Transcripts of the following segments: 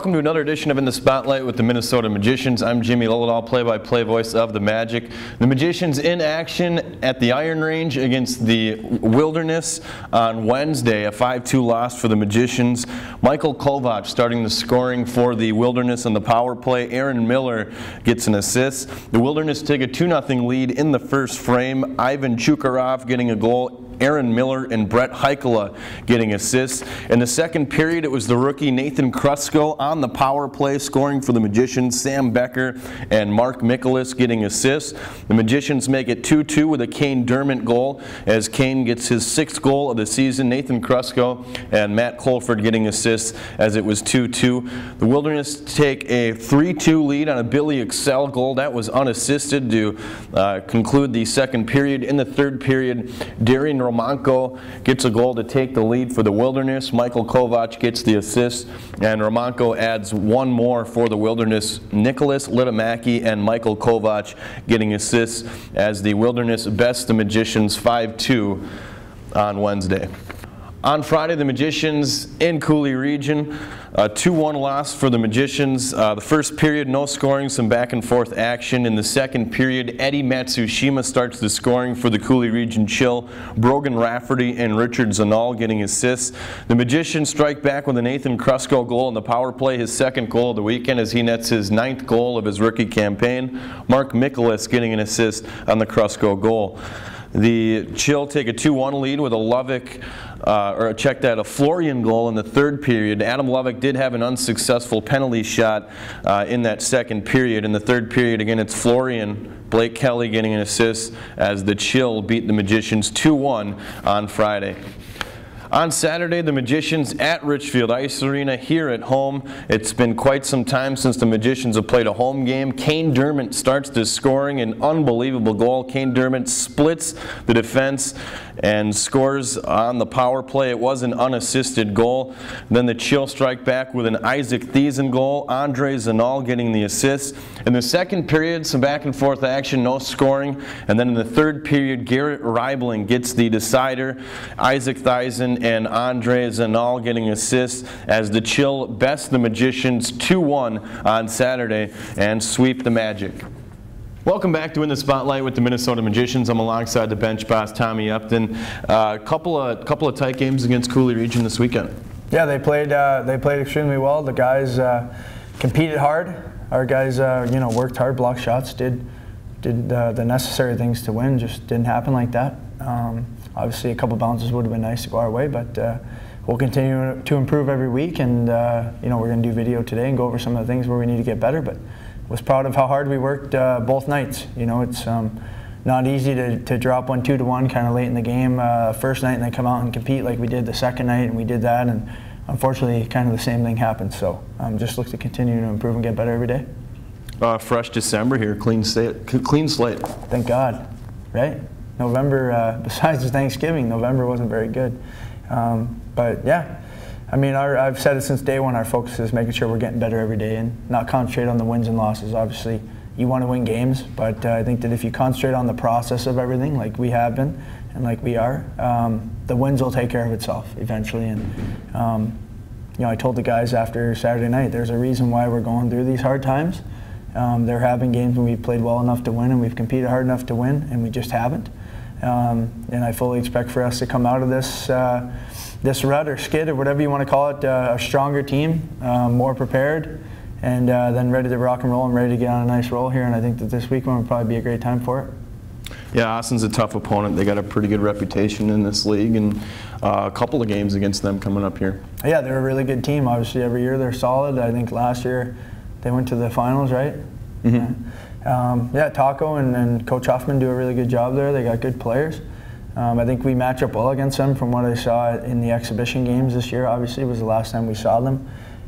Welcome to another edition of In the Spotlight with the Minnesota Magicians. I'm Jimmy Lillidahl, play-by-play voice of the Magic. The Magicians in action at the Iron Range against the Wilderness on Wednesday, a 5-2 loss for the Magicians. Michael Kovac starting the scoring for the Wilderness on the power play. Aaron Miller gets an assist. The Wilderness take a 2-0 lead in the first frame. Ivan Chukarov getting a goal. Aaron Miller and Brett Heikala getting assists. In the second period, it was the rookie Nathan Krusko on the power play scoring for the Magicians. Sam Becker and Mark Mikolas getting assists. The Magicians make it 2-2 with a Kane Dermott goal as Kane gets his 6th goal of the season. Nathan Krusko and Matt Colford getting assists as it was 2-2. The Wilderness take a 3-2 lead on a Billy Excel goal. That was unassisted to conclude the second period. In the third period, Darian Romanko gets a goal to take the lead for the Wilderness. Michael Kovac gets the assist, and Romanko adds one more for the Wilderness. Nicholas Litamaki and Michael Kovac getting assists as the Wilderness bests the Magicians 5-2 on Wednesday. On Friday, the Magicians in Cooley Region, a 2-1 loss for the Magicians. The first period, no scoring, some back and forth action. In the second period, Eddie Matsushima starts the scoring for the Cooley Region Chill. Brogan Rafferty and Richard Zanal getting assists. The Magicians strike back with a Nathan Krusko goal in the power play, his 2nd goal of the weekend as he nets his 9th goal of his rookie campaign. Mark Mikolas getting an assist on the Krusko goal. The Chill take a 2-1 lead with a Lovick, a Florian goal in the third period. Adam Lovick did have an unsuccessful penalty shot in that second period. In the third period, again, it's Florian, Blake Kelly getting an assist as the Chill beat the Magicians 2-1 on Friday. On Saturday, the Magicians at Richfield Ice Arena here at home. It's been quite some time since the Magicians have played a home game. Kane Dermott starts the scoring, an unbelievable goal. Kane Dermott splits the defense and scores on the power play. It was an unassisted goal. Then the Chill strike back with an Isaac Thiessen goal. Andre Zanal getting the assist. In the second period, some back and forth action, no scoring. And then in the third period, Garrett Reibling gets the decider. Isaac Thiessen and Andre Zanal getting assists as the Chill best the Magicians 2-1 on Saturday and sweep the Magic. Welcome back to In the Spotlight with the Minnesota Magicians. I'm alongside the bench boss, Tommy Upton. A couple of tight games against Cooley Region this weekend. Yeah, they played extremely well. The guys competed hard. Our guys, worked hard, blocked shots, did the necessary things to win. Just didn't happen like that. Obviously, a couple bounces would have been nice to go our way, but we'll continue to improve every week. And we're going to do video today and go over some of the things where we need to get better. But was proud of how hard we worked both nights. It's not easy to drop 1-2-1 kind of late in the game first night and then come out and compete like we did the second night, and we did that, and unfortunately kind of the same thing happened. So just look to continue to improve and get better every day. Fresh December here, clean slate. Thank God, right? November, besides Thanksgiving, November wasn't very good. But yeah. I mean, I've said it since day one, our focus is making sure we're getting better every day and not concentrate on the wins and losses. Obviously, you want to win games, but I think that if you concentrate on the process of everything, like we have been and like we are, the wins will take care of itself eventually. And, I told the guys after Saturday night, there's a reason why we're going through these hard times. There have been games when we've played well enough to win and we've competed hard enough to win, and we just haven't. And I fully expect for us to come out of this rut or skid or whatever you want to call it, a stronger team, more prepared, and then ready to rock and roll and ready to get on a nice roll here. And I think that this weekend will probably be a great time for it. Yeah, Austin's a tough opponent. They got a pretty good reputation in this league, and a couple of games against them coming up here. Yeah, they're a really good team. Obviously, every year they're solid. I think last year they went to the finals, right? Mm-hmm. Yeah, Taco and Coach Huffman do a really good job there. They got good players. I think we match up well against them from what I saw in the exhibition games this year. Obviously, it was the last time we saw them.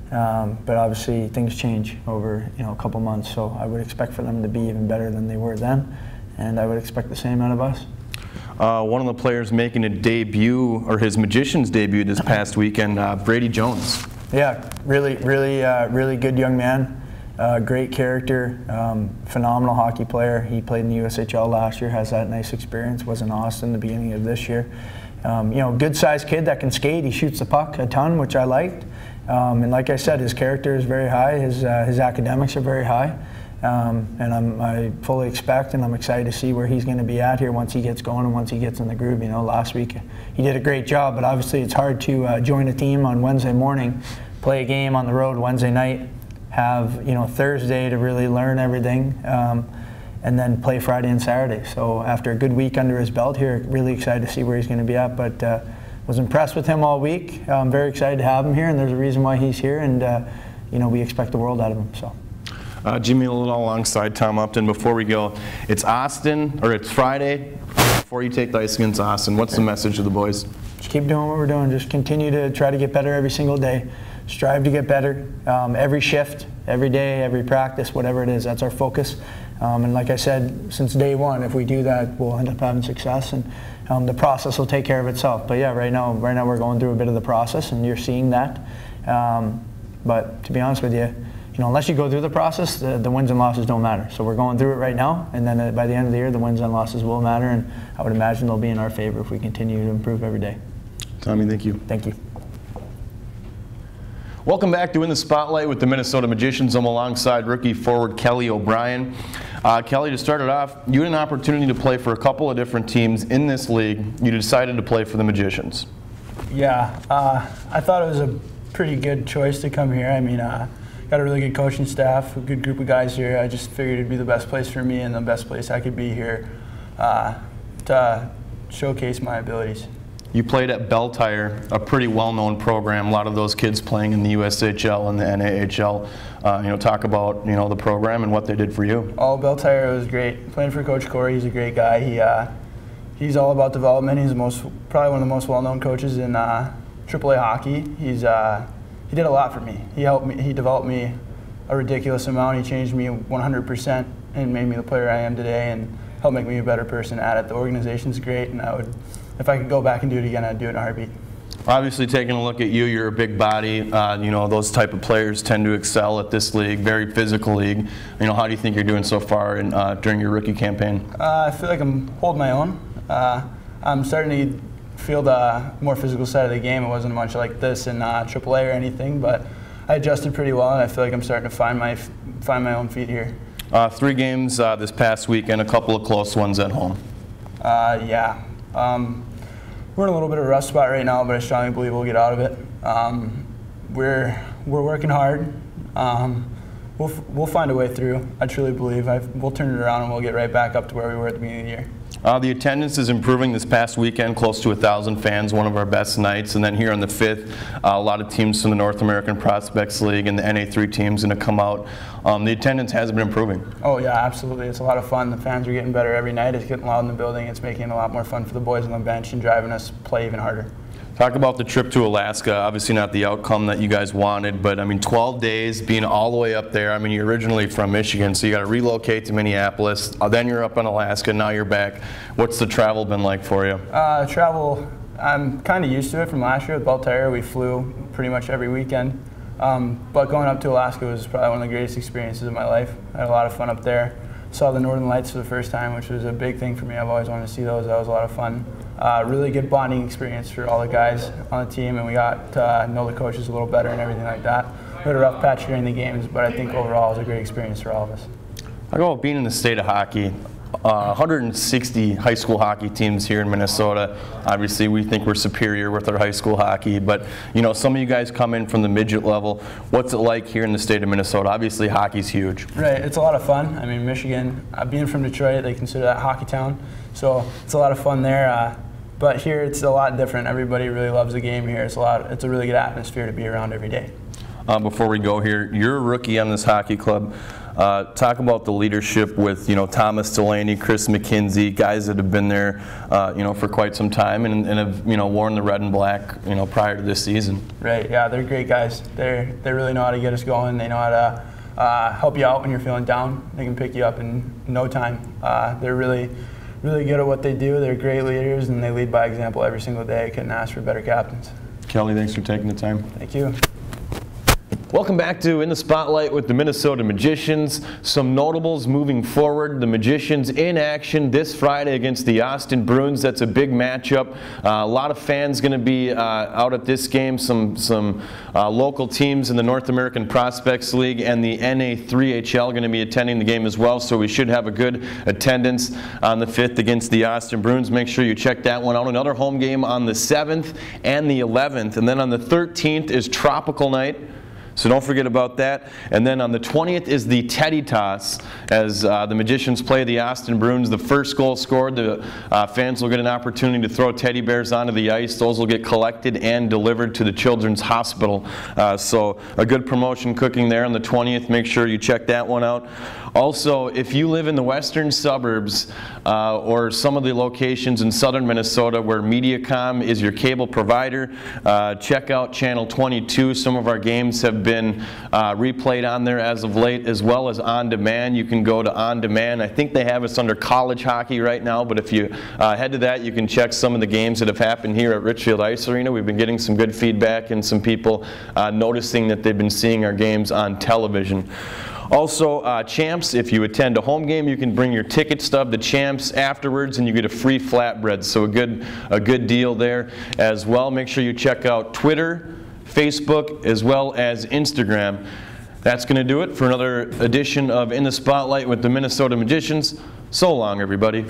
But obviously, things change over a couple months. So I would expect for them to be even better than they were then, and I would expect the same out of us. One of the players making a debut, or his Magician's debut this past weekend, Brady Jones. Yeah, really good young man. Great character, phenomenal hockey player. He played in the USHL last year, has that nice experience, was in Austin the beginning of this year. Good-sized kid that can skate. He shoots the puck a ton, which I liked. And like I said, his character is very high. His academics are very high. And I fully expect and I'm excited to see where he's going to be at here once he gets going and once he gets in the groove. You know, last week he did a great job, but obviously it's hard to join a team on Wednesday morning, play a game on the road Wednesday night, have, you know, Thursday to really learn everything, and then play Friday and Saturday. So after a good week under his belt here, really excited to see where he's going to be at. But was impressed with him all week. I'm very excited to have him here, and there's a reason why he's here, and you know, we expect the world out of him. So. Jimmy Lillidahl alongside Tom Upton. Before we go, it's Friday. Before you take the ice against Austin, what's the message to the boys? Just keep doing what we're doing. Just continue to try to get better every single day. Strive to get better every shift, every day, every practice, whatever it is. That's our focus. And like I said, since day one, if we do that, we'll end up having success, and the process will take care of itself. But yeah, right now we're going through a bit of the process, and you're seeing that. But to be honest with you, you know, unless you go through the process, the wins and losses don't matter. So we're going through it right now, and then by the end of the year, the wins and losses will matter, and I would imagine they'll be in our favor if we continue to improve every day. Tommy, thank you. Thank you. Welcome back to In the Spotlight with the Minnesota Magicians. I'm alongside rookie forward Kelly O'Brien. Kelly, to start it off, you had an opportunity to play for a couple of different teams in this league. You decided to play for the Magicians. Yeah, I thought it was a pretty good choice to come here. I mean, got a really good coaching staff, a good group of guys here. I just figured it'd be the best place for me and the best place I could be here to showcase my abilities. You played at Belle Tire, a pretty well-known program. A lot of those kids playing in the USHL and the NAHL. You know, talk about, you know, the program and what they did for you. Oh, Belle Tire was great. Playing for Coach Corey, he's a great guy. He's all about development. He's probably one of the most well-known coaches in AAA hockey. He did a lot for me. He helped me. He developed me a ridiculous amount. He changed me 100% and made me the player I am today, and helped make me a better person at it. The organization's great, and if I could go back and do it again, I'd do it in a heartbeat. Obviously, taking a look at you, you're a big body. You know, those type of players tend to excel at this league, very physical league. You know, how do you think you're doing so far during your rookie campaign? I feel like I'm holding my own. I'm starting to feel the more physical side of the game. It wasn't much like this in AAA or anything, but I adjusted pretty well, and I feel like I'm starting to find my own feet here. 3 games this past week and a couple of close ones at home. Yeah. We're in a little bit of a rough spot right now, but I strongly believe we'll get out of it. We're working hard. We'll find a way through. I truly believe we'll turn it around and we'll get right back up to where we were at the beginning of the year. The attendance is improving this past weekend, close to 1,000 fans, one of our best nights. And then here on the 5th, a lot of teams from the North American Prospects League and the NA3 teams going to come out. The attendance has been improving. Oh yeah, absolutely. It's a lot of fun. The fans are getting better every night. It's getting loud in the building. It's making it a lot more fun for the boys on the bench and driving us play even harder. Talk about the trip to Alaska. Obviously not the outcome that you guys wanted, but I mean 12 days being all the way up there. I mean, you're originally from Michigan, so you got to relocate to Minneapolis. Then you're up in Alaska, now you're back. What's the travel been like for you? Travel, I'm kind of used to it from last year with Belle Tire. We flew pretty much every weekend. But going up to Alaska was probably one of the greatest experiences of my life. I had a lot of fun up there. Saw the Northern Lights for the first time, which was a big thing for me. I've always wanted to see those. That was a lot of fun. Really good bonding experience for all the guys on the team, and we got to know the coaches a little better and everything like that. We had a rough patch during the games, but I think overall it was a great experience for all of us. I go being in the state of hockey. 160 high school hockey teams here in Minnesota. Obviously, we think we're superior with our high school hockey, but you know, some of you guys come in from the midget level. What's it like here in the state of Minnesota? Obviously, hockey's huge. Right, it's a lot of fun. I mean, Michigan, being from Detroit, they consider that hockey town, so it's a lot of fun there. But here, it's a lot different. Everybody really loves the game here. It's a really good atmosphere to be around every day. Before we go here, you're a rookie on this hockey club. Talk about the leadership with, you know, Thomas Delaney, Chris McKenzie, guys that have been there, you know, for quite some time and have, you know, worn the red and black, you know, prior to this season. Right. Yeah, they're great guys. They really know how to get us going. They know how to help you out when you're feeling down. They can pick you up in no time. They're really good at what they do. They're great leaders, and they lead by example every single day. I couldn't ask for better captains. Kelly, thanks for taking the time. Thank you. Welcome back to In the Spotlight with the Minnesota Magicians. Some notables moving forward. The Magicians in action this Friday against the Austin Bruins. That's a big matchup. A lot of fans going to be out at this game. Some local teams in the North American Prospects League and the NA3HL going to be attending the game as well. So we should have a good attendance on the 5th against the Austin Bruins. Make sure you check that one out. Another home game on the 7th and the 11th. And then on the 13th is Tropical Night. So don't forget about that. And then on the 20th is the Teddy Toss as the Magicians play the Austin Bruins. The first goal scored, the fans will get an opportunity to throw teddy bears onto the ice. Those will get collected and delivered to the Children's Hospital. So a good promotion cooking there on the 20th. Make sure you check that one out. Also, if you live in the western suburbs or some of the locations in southern Minnesota where Mediacom is your cable provider, check out Channel 22. Some of our games have been replayed on there as of late, as well as On Demand. You can go to On Demand. I think they have us under college hockey right now, but if you head to that, you can check some of the games that have happened here at Richfield Ice Arena. We've been getting some good feedback and some people noticing that they've been seeing our games on television. Also, Champs, if you attend a home game, you can bring your ticket stub to Champs afterwards and you get a free flatbread. So a good deal there as well. Make sure you check out Twitter, Facebook, as well as Instagram. That's going to do it for another edition of In the Spotlight with the Minnesota Magicians. So long, everybody.